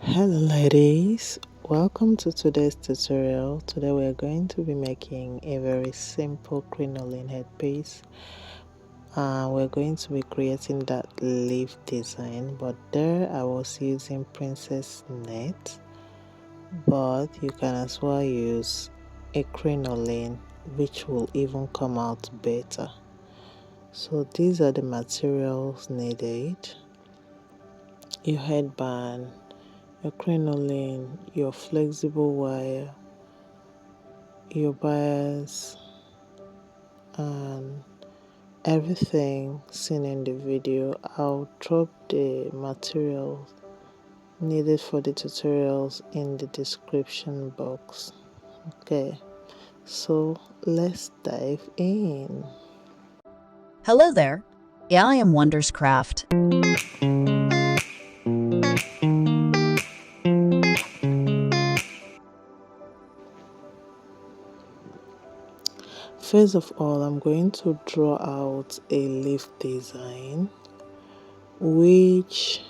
Hello ladies, welcome to today's tutorial. Today we're going to be making a very simple crinoline headpiece. We're going to be creating that leaf design, but there I was using princess net, but you can as well use a crinoline, which will even come out better. So these are the materials needed: your headband, your crinoline, your flexible wire, your bias, and everything seen in the video. I'll drop the materials needed for the tutorials in the description box. Okay, so let's dive in. Hello there. I am Wonders Craft. First of all, I'm going to draw out a leaf design, which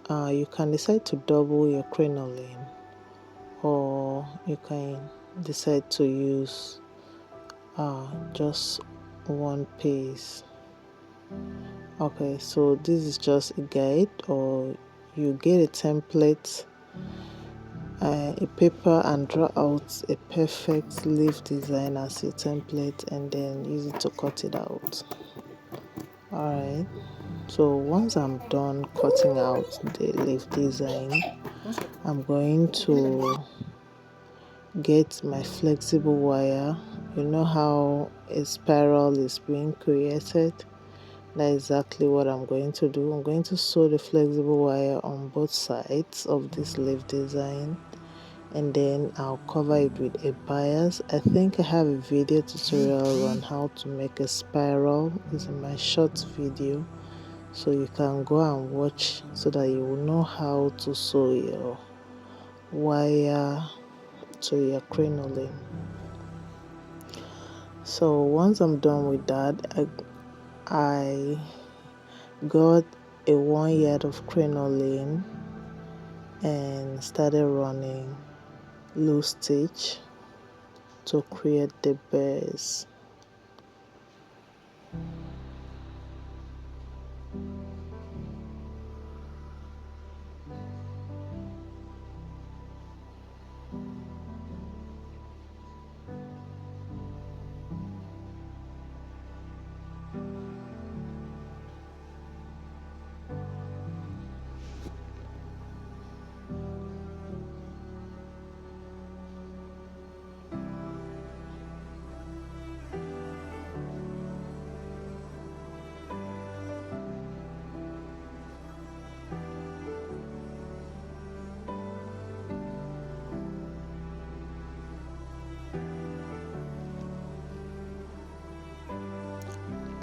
you can decide to double your crinoline, or you can decide to use just one piece. Okay, so this is just a guide, or you get a template, a paper, and draw out a perfect leaf design as your template and then use it to cut it out. Alright, so once I'm done cutting out the leaf design, I'm going to get my flexible wire. You know how a spiral is being created? That's exactly what I'm going to do. I'm going to sew the flexible wire on both sides of this leaf design, and then I'll cover it with a bias. I think I have a video tutorial on how to make a spiral. It's in my short video, so you can go and watch so that you will know how to sew your wire to your crinoline. So once I'm done with that, I got a 1 yard of crinoline and started running loose stitch to create the base.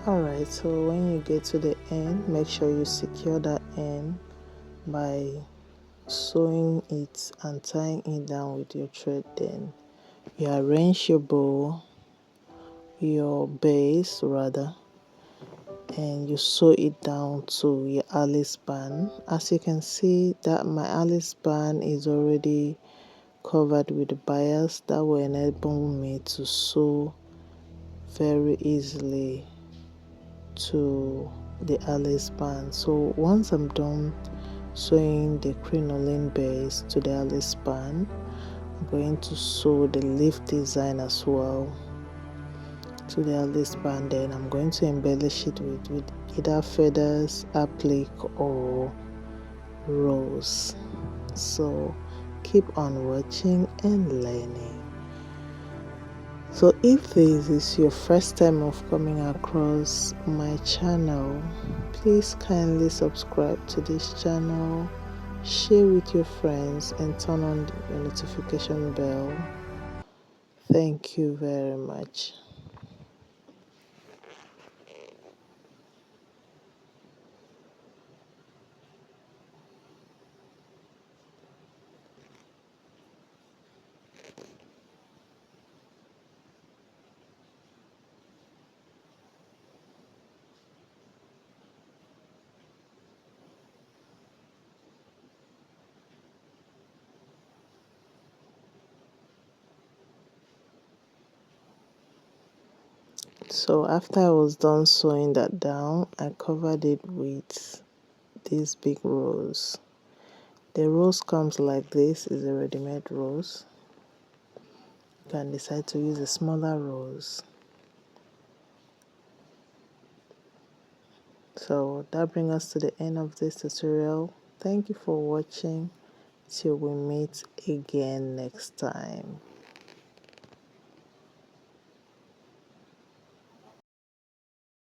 Alright, so when you get to the end, make sure you secure that end by sewing it and tying it down with your thread. Then you arrange your bow, your base rather, and you sew it down to your Alice band. As you can see, that my Alice band is already covered with the bias. That will enable me to sew very easily to the Alice band. So once I'm done sewing the crinoline base to the Alice band, I'm going to sew the leaf design as well to the Alice band. Then I'm going to embellish it with either feathers, applique, or rose. So keep on watching and learning. So if this is your first time of coming across my channel, please kindly subscribe to this channel, share with your friends, and turn on the notification bell. Thank you very much. So after I was done sewing that down, I covered it with this big rose. The rose comes like this, is a ready-made rose. You can decide to use a smaller rose. So that brings us to the end of this tutorial. Thank you for watching. Till we meet again next time.